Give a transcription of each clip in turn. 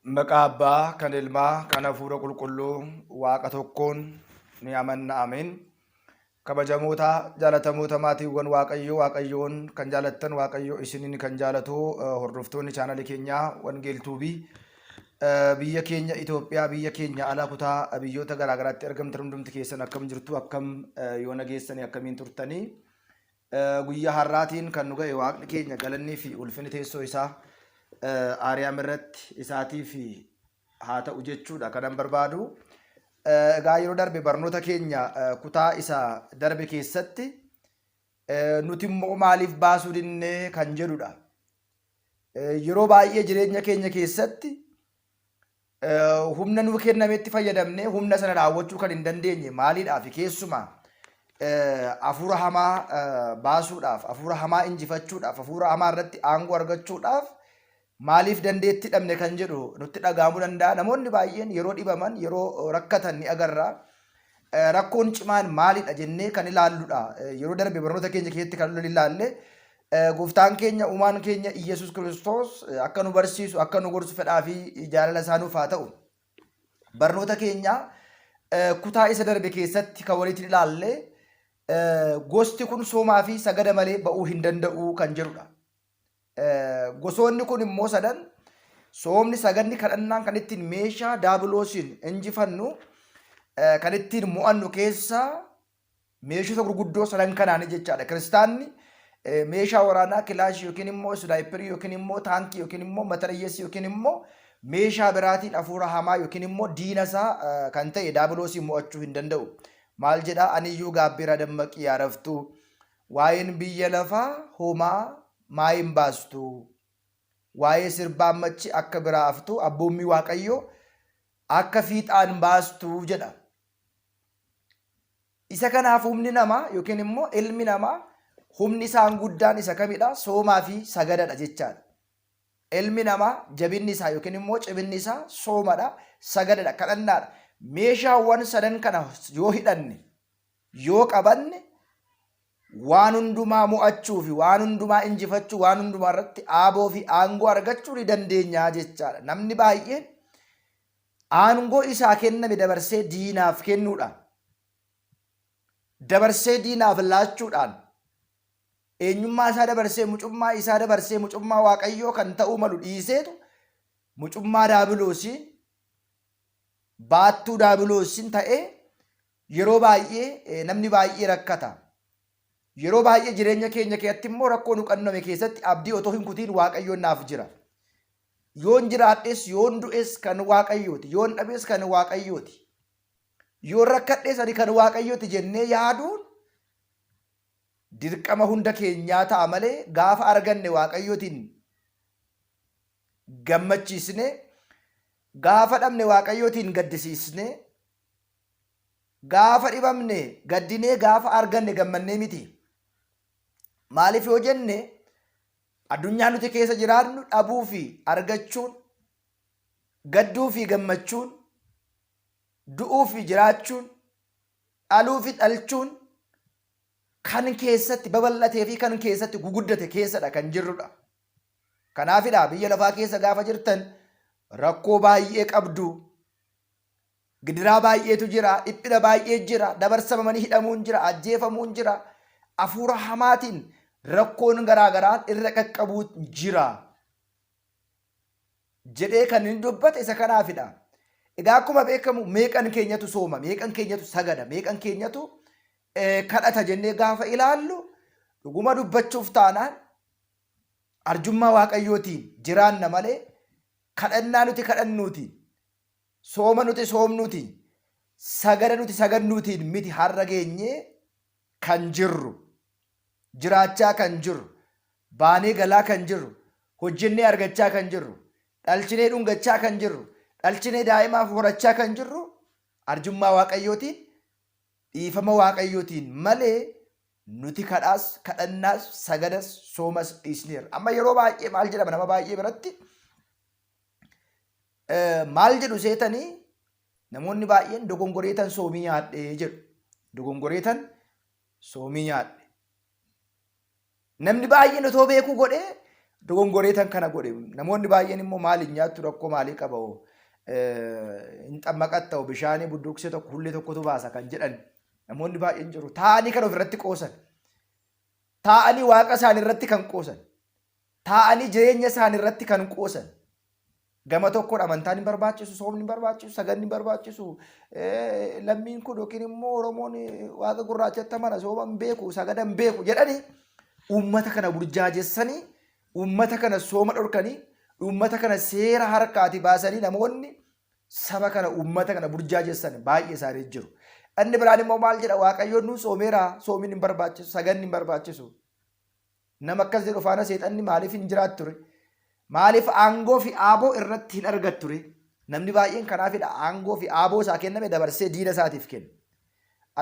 Maqaa Abbaa, kan Ilmaa, kan Hafuura Qulqulluu, Waaqa tokkoon ni amanna. Ameen. Kabajamoota jaalatamoota maatiiwwan Waaqayyoon kan jaalattan Waaqayyo isiniin kan jaalatu hordoftoonni chaanalii keenyaa Wangeeltuubii biyya keenya Itoophiyaa, biyya keenya alaa kutaa biyyoota garaagaraatti argamtan hundumti keessan akkam jirtu, akkam yoo nageessanii akkamiin turtanii guyyaa har'aatiin kan nu ga'e Waaqni keenya galannii fi ulfinni teessoo isaa Aariyaam irratti isaatii fi haa ta'u jechuudha kanan barbaadu. Egaa yeroo darbe barnoota keenya kutaa isaa darbe keessatti nuti immoo maaliif baasuu dinnee kan jedhudha. Yeroo baay'ee jireenya keenya keessatti humna nuuf kennametti fayyadamnee humna sana raawwachuu kan hin dandeenye maaliidhaaf keessumaa hafuura hamaa baasuudhaaf, hafuura hamaa injifachuudhaaf, hafuura hamaa irratti aangoo argachuudhaaf maaliif dandeetti dhabne kan jedhu nutti dhagahamuu danda'a. Namoonni baay'een yeroo dhibaman, yeroo rakkatan ni agarra. Rakkoon cimaan maalidha jennee kan ilaalludha. Yeroo darbe barnoota keenya keessatti kan ilaalle gooftaan keenya uumaan keenya Iyyasuus Kiristoos akka nu barsiisu, akka nu gorsu fedhaa fi jaalala isaa nuuf haa ta'u. Barnoota keenya kutaa isa darbe keessatti kan walitti ilaalle gosti kun soomaa fi sagada malee ba'uu hin danda'u kan jedhudha. Gosoonni kun immoo sadan soomni, sagadni, kadhannaan kan ittiin meeshaa daabiloosiin injifannu, kan ittiin mo'annu keessaa meeshota gurguddoo sadan kanaani jechaadha. Kiristaanni meeshaa waraanaa kilaashii yookiin immoo snaayiperii yookiin immoo taankii yookiin immoo matarayyeesii yookiin immoo meeshaa biraatiin hafuura hamaa yookiin immoo diina isaa kan ta'e daabiloosiin mo'achuu hin danda'u. Maal jedhaa? Aniyyuu gaabbiraa dammaqii yaa raftuu, waa'een biyya lafaa homaa maayin baastu, waa'ee sirbaan machi akka biraa haftu, abboommii Waaqayyoo akka fiixaan baastu jedha. Isa kanaaf humni namaa yookiin immoo ilmi namaa humni isaan guddaan isa kamidha? Soomaa fi sagadadha jechaadha. Ilmi namaa jabinni isaa yookiin immoo cibinni isaa soomadha, sagadadha, kadhannaadha. Meeshaawwan sadan kana yoo hidhanne, yoo qabanne waan hundumaa mo'achuu fi waan hundumaa injifachuu, waan hundumaa irratti aaboo fi aangoo argachuu ni dandeenya jechaadha. Namni baay'een aangoo isaa kenname dabarsee diinaaf kennuudhaan, dabarsee diinaaf laachuudhaan, eenyummaa isaa dabarsee mucummaa Waaqayyoo kan ta'uu malu dhiiseetu mucummaa daabiloosiin, baattuu daabiloosiin ta'ee yeroo baay'ee namni baay'ee rakkata. Yeroo baay'ee jireenya keenya keessatti immoo rakkoo nu qanname keessatti abdii otoo hin kutiin Waaqayyoon naaf jira. Yoon jiraadhes, yoon du'es kan Waaqayyooti, yoon dhabes kan Waaqayyooti, yoon rakkadhes ani kan Waaqayyooti jennee yaaduun dirqama hunda keenyaa ta'a malee gaafa arganne Waaqayyootiin gammachiisne, gaafa dhabne Waaqayyootiin gaddisiisne, gaafa dhibamne gaddinee, gaafa arganne gammannee miti. Maaliif yoo jenne addunyaa nuti keessa jiraannu dhabuu fi argachuun, gadduu fi gammachuun, du'uu fi jiraachuun, dhaluu fi dhalchuun kan keessatti babal'atee fi kan keessatti guguddate keessadha kan jirrudha. Kanaafidha biyya lafaa keessa gaafa jirtan rakkoo baay'ee qabdu, gidiraa baay'eetu jira, dhiphina baay'ee jira, dabarsamanii hidhamuun jira, ajjeefamuun jira, hafuura hamaatiin rakkoon garaagaraan irra qaqqabuu jira jedhee kan inni dubbate isa kanaafidha. Egaa akkuma beekamu meeqan keenyatu sooma, meeqan keenyatu sagada, meeqan keenyatu kadhata jennee gaafa ilaallu dhuguma dubbachuuf taanaan arjummaa Waaqayyootiin jiraanna malee kadhannaa nuti kadhannuutiin, sooma nuti soomnuutiin, sagada nuti sagannuutiin miti har'a geenyee kan jirru, jiraachaa kan jirru, baanee galaa kan jirru, hojjennee argachaa kan jirru, dhalchinee dhungachaa kan jirru, dhalchinee daa'imaaf horachaa kan jirru arjummaa Waaqayyootiin, dhiifama Waaqayyootiin malee nuti kadhannaas, sagadas, soomas dhiisneerra. Amma yeroo baay'ee maal jedhama nama baay'ee biratti maal jedhu seetanii namoonni baay'een dogongoreetan soomii nyaadhee jedhu. Dogongoreetan soomii nyaadhe. Namni baay'een otoo beekuu godhee dogongoree tan kana godhe. Namoonni baay'een immoo maaliin nyaattu rakkoo maalii qaba hin xammaqatta bishaanii budduuqsee tokko hullee tokkotu baasa kan jedhan namoonni baay'een jiru. Taa'anii kan ofirratti qoosan. Taa'anii waaqa isaanii irratti kan qoosan. Taa'anii jireenya isaanii irratti kan qoosan. Gama tokkoon amantaan hin barbaachisu, soomni hin barbaachisu, saganni hin barbaachisu. Lammiin kun yookiin immoo Oromoon waaqa gurraachatti amana sooma hin beeku, sagada hin beeku jedhanii uummata kana burjaajessanii, uummata kana sooma dhorkanii, uummata kana seera harkaati baasanii namoonni saba kana uummata kana burjaajessanii baay'ee isaanii jiru. Inni biraan immoo maal jedha Waaqayyoon nu soomeera, soomiin hin barbaachisu, saganni hin barbaachisu. Nama akkas jedhu faana seexanni maaliif hin jiraatu ture? Maaliif aangoo fi aaboo irratti hin argatu ture? Namni baay'een kanaafidha aangoo fi aaboo isaa kenname dabarsee diina isaatiif kenna.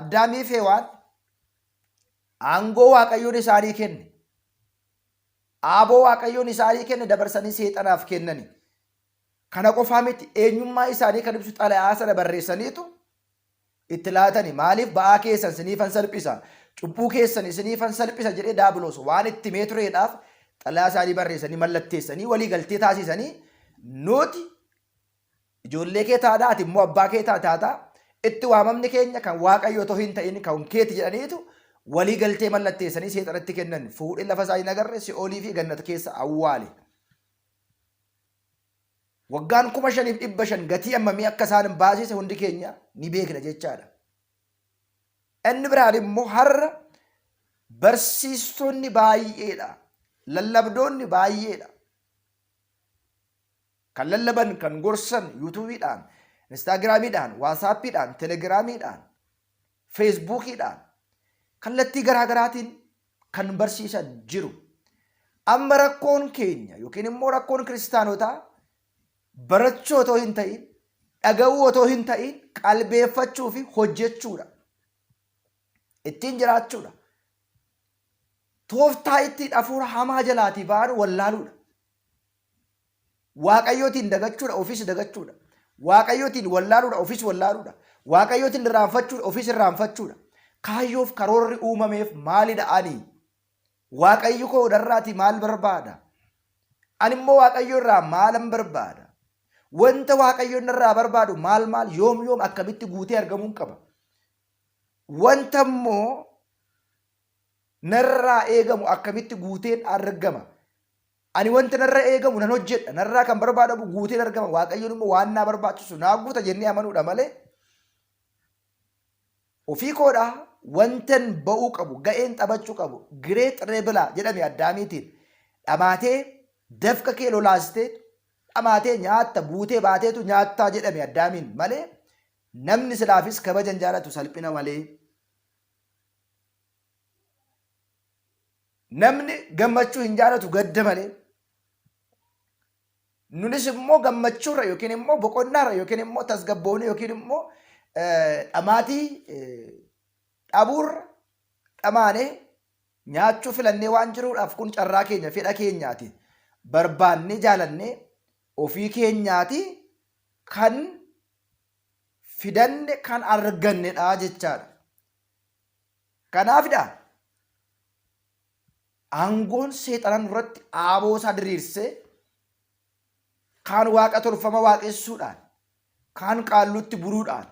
Addaamii fi Hewaan aangoo Waaqayyoon isaanii kenne. Aaboo Waaqayyoon isaanii kenne dabarsanii seexanaaf kennani. Kana qofaa miti eenyummaa isaanii kan ibsu xalayaa sana barreessaniitu itti laatani. Maaliif ba'aa keessan isiniifan salphisa, cubbuu keessan isiniifan salphisa jedhee daabiloos waan itti mee tureedhaaf xalayaa isaanii barreessanii mallatteessanii walii galtee taasisanii nuti ijoollee kee taadhaa ati immoo abbaa kee taataa itti waamamni keenya kan Waaqayyo otoo hin ta'in kan keeti jedhaniitu walii galtee mallatteessanii seexanatti kennan. Fuudhee lafa isaa hin agarre si'oolii fi gannata keessa awwaale. Waggaan 5,500 gatii ammamii akka isaan baasise hundi keenya ni beekna jechaadha. Inni biraan immoo har'a barsiistonni baay'eedha. Lallabdoonni baay'eedha. Kan lallaban, kan gorsan yuutuubiidhaan, instaagiraamiidhaan, waasaappiidhaan, telegiraamiidhaan, feesbuukiidhaan kallattii garaagaraatiin kan barsiisan jiru. Amma rakkoon keenya yookiin immoo rakkoon kiristaanotaa barachuu otoo hin ta'in, dhaga'uu otoo hin ta'in, qalbeeffachuu fi hojjechuudha. Ittiin jiraachuudha. Tooftaa ittiin hafuura hamaa jalaatii ba'an wallaaluudha. Waaqayyootiin dagachuudha, ofiis dagachuudha. Waaqayyootiin wallaaluudha, ofiis wallaaluudha. Waaqayyootiin irraanfachuudha, ofiis irraanfachuudha. Kaayyoof karoorri uumameef maalidha ani? Waaqayyo koo darraatii maal barbaada? Ani immoo Waaqayyo irraa maalan barbaada? Wanta Waaqayyo irraa barbaadu maal yoom akkamitti guutee argamuu qaba? Wanta immoo narraa eegamu akkamitti guuteen argama? Ani wanta narraa eegamu nan hojjedha. Narraa kan barbaadamu guuteen argama. Waaqayyoon immoo waan naa barbaachisu naa guuta jennee amanuudha malee ofii koodhaa wantan ba'uu qabu, ga'een taphachuu qabu. Gireet reebilaa jedhame Addaamiitiin dhamaatee dafqa kee lolaastee dhamaatee nyaatta buutee baateetu nyaattaa jedhame Addaamiin malee namni silaafis kabajan jaalatu salphina malee. Namni gammachuu hin jaalatu gadda malee. Nunis immoo gammachuurra yookiin immoo boqonnaarra yookiin immoo tasgabboonni yookiin immoo dhamaatii dhabuurra dhamaanee nyaachuu filannee waan jiruudhaaf kun carraa keenya fedha keenyaati. Barbaannee jaalannee ofii keenyaati kan fidanne kan argannedha jechaadha. Kanaafidha aangoon seexanan irratti aaboo isaa diriirsee kaan waaqa tolfama waaqessuudhaan, kaan qaalluutti buluudhaan,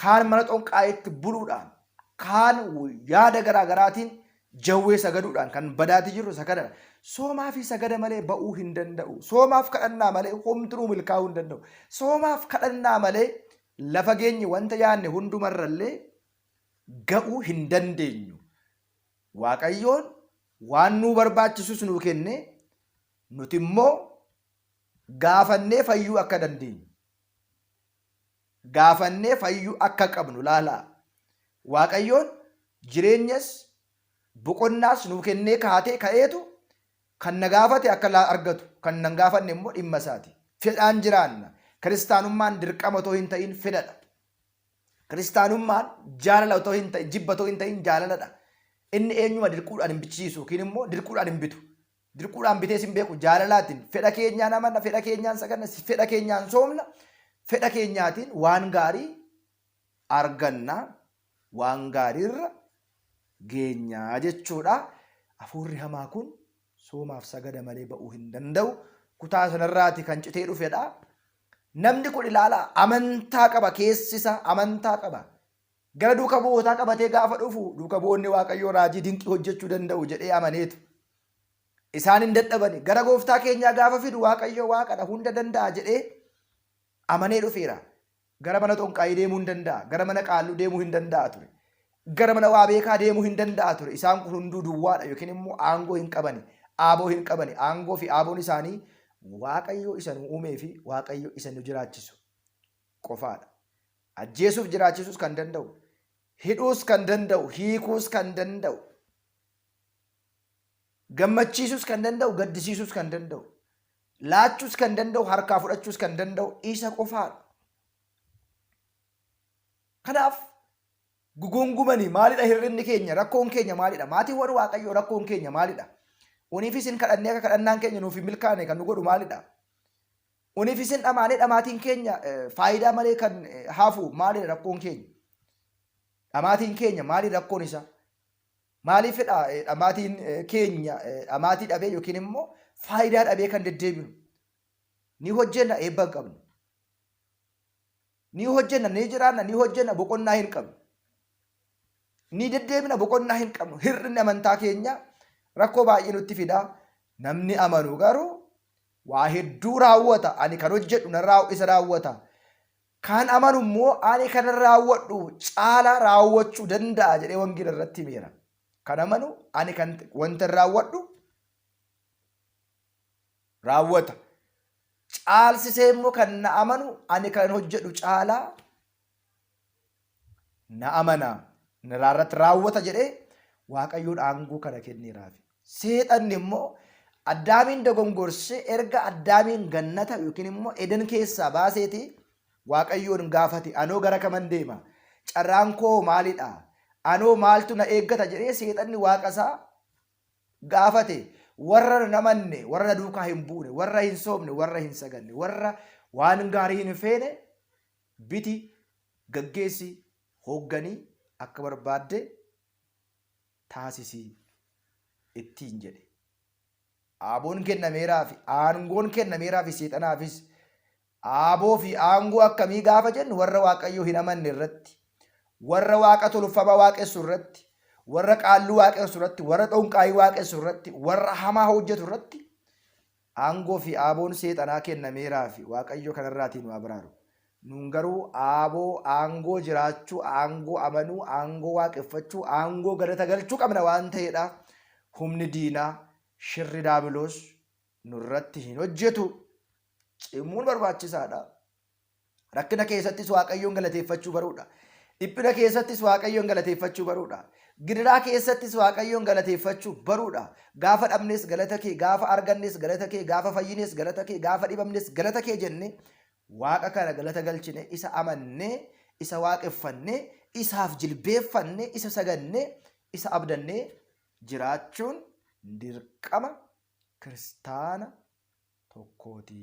kaan mana xonqaayetti buluudhaan, kaan yaada garaagaraatiin jawwee sagaduudhaan kan badaati jiru sagadadha. Soomaa fi sagada malee ba'uu hin danda'u. Soomaaf kadhannaa malee homtuu milkaa'uu hin danda'u. Soomaaf kadhannaa malee lafa geenye wanta yaanne hundumarrallee ga'uu hin dandeenyu. Waaqayyoon waan nuu barbaachisus nuu kenne nuti immoo gaafannee fayyuu akka dandeenyu. Gaafannee fayyuu akka qabnu laalaa. Waaqayyoon jireenyas boqonnaas nuu kennee kaatee ka'eetu kan na gaafate akka argatu, kan nan gaafanne immoo dhimma isaati. Fedhaan jiraanna. Kiristaanummaan dirqama otoo hin ta'in fedhadha. Kiristaanummaan jaalala otoo hin ta'in jibba otoo hin ta'in jaalaladha. Inni eenyuma dirquudhaan hin bichiisu yookiin immoo dirquudhaan hin bitu. Dirquudhaan bitees hin beeku jaalalaatiin fedha keenyaan amanna, fedha keenyaan saganna, fedha keenyaan soomna, fedha keenyaatiin waan gaarii arganna, waan gaariirra geenyaa jechuudha. Hafuurri hamaa kun soomaaf sagada malee ba'uu hin danda'u. Kutaa sanarraati kan citee dhufedha. Namni kun ilaala amantaa qaba, keessisa amantaa qaba. Gara duuka bu'ootaa qabatee gaafa dhufu duuka bu'oonni Waaqayyoo raajii dinqii hojjechuu danda'u jedhee amaneetu. Isaan hin dadhabani. Gara gooftaa keenyaa gaafa fidu Waaqayyo Waaqadha hunda danda'a jedhee amanee dhufeera. Gara mana xonqaayii deemuu hin danda'a. Gara mana qaalluu deemuu hin danda'a ture. Gara mana waa beekaa deemuu hin danda'a ture. Isaan kun hunduu duwwaadha yookiin immoo aangoo hin qabani. Aaboo hin qabani. Aangoo fi aaboon isaanii Waaqayyo isa nu uumee fi Waaqayyo isa nu jiraachisu qofaadha. Ajjeesuuf jiraachisuus kan danda'u, hidhuus kan danda'u, hiikuus kan danda'u, gammachiisuus kan danda'u, gaddisiisuus kan danda'u, laachuus kan danda'u, harkaa fudhachuus kan danda'u isa qofaadha. Kanaaf gugungumanii maalidha hirrinni keenya, rakkoon keenya maalidha? Maatiiwwan Waaqayyoo rakkoon keenya maalidha? Uniifis hin kadhannee akka kadhannaan keenya nuuf hin milkaane kan nu godhu maalidha? Uniifis hin dhamaanee dhamaatiin keenya faayidaa malee kan hafu maalidha rakkoon keenya? Dhamaatiin keenya maali rakkoon isaa? Maaliifidha dhamaatiin keenya dhamaatii dhabee yookiin immoo faayidaa dhabee kan deddeebinu? Ni hojjenna eebba hin qabnu. Ni hojjenna ni jiraanna ni hojjenna boqonnaa hin qabnu. Ni deddeebina boqonnaa hin qabnu. Hirrinni amantaa keenya rakkoo baay'ee nutti fida. Namni amanu garuu waa hedduu raawwata. Ani kan hojjedhu narraa isa raawwata. Kan amanu immoo ani kan raawwadhu caala raawwachuu danda'a jedhee wangeela irratti himeera. Kan amanu ani kan wanta raawwadhu raawwata. Caalsisee immoo kan na amanu ani kan hojjedhu caalaa na amana. Narraarratti raawwata jedhee Waaqayyoon aangoo kana kenneeraafi. Seexanni immoo Addaamiin dogongorsee erga Addaamiin gannata yookiin immoo Eden keessaa baaseeti Waaqayyoon gaafate anoo gara kaman deema? Carraan koo maalidha? Anoo maaltu na eeggata jedhee seexanni Waaqasaa gaafate. Warra namanne, warra duukaa hin buune, warra hin soomne, warra hin saganne, warra waan gaarii hin feene biti gaggeessi hoogganii akka barbaadde taasisii ittiin jedhe. Aaboon kennameeraa fi aangoon kennameeraa fi seexanaafis aaboo fi aangoo akkamii gaafa jennu warra Waaqayyoo hin amanne irratti, warra Waaqa tolfamaa waaqessu irratti, warra qaalluu waaqessu irratti, warra xonqaayii waaqessu irratti, warra hamaa hojjetu irratti aangoo fi aaboon seexanaa kennameeraa fi Waaqayyo kanarraatiin nu abraaru. Nun garuu aaboo aangoo jiraachuu, aangoo amanuu, aangoo waaqeffachuu, aangoo galata galchuu qabna waan ta'eedhaaf humni diinaa shirri daabiloos nurratti hin hojjetu. Cimuun barbaachisaadha. Rakkina keessattis Waaqayyoon galateeffachuu baruudha. Dhiphina keessattis Waaqayyoon galateeffachuu baruudha. Gidiraa keessattis Waaqayyoon galateeffachuu baruudha. Gaafa dhabnes galata kee, gaafa argannes galata kee, gaafa fayyines galata kee, gaafa dhibamnes galata kee jenne Waaqa kana galata galchine, isa amannee, isa waaqeffannee, isaaf jilbeeffannee, isa sagannee, isa abdannee jiraachuun dirqama kiristaana tokkooti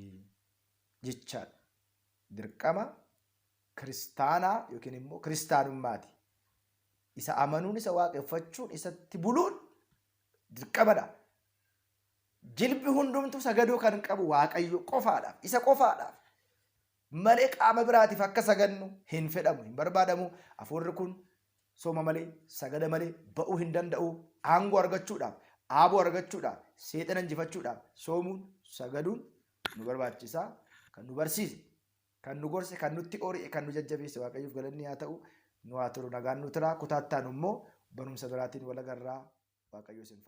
jechaadha. Dirqama kiristaanaa yookiin immoo kiristaanummaati. Isa amanuun, isa waaqeffachuun, isatti buluun dirqamadha. Jilbi hundumtu sagaduu kan qabu Waaqayyo qofaadhaaf, isa qofaadhaaf. Malee qaama biraatiif akka sagannu hin fedhamu, hin barbaadamu. Hafuurri kun sooma malee, sagada malee ba'uu hin danda'u. Aangoo argachuudhaaf, aaboo argachuudhaaf, seexana injifachuudhaaf soomuun, sagaduun nu barbaachisaa. Kan nu barsiise, kan nu gorse, kan nutti ori'e, kan nu jajjabeesse Waaqayyoof galanni haa ta'u. Nu haa turu, nagaan nu tura. Kutaattaan immoo barumsa biraatiin wal agarraa. Waaqayyo isin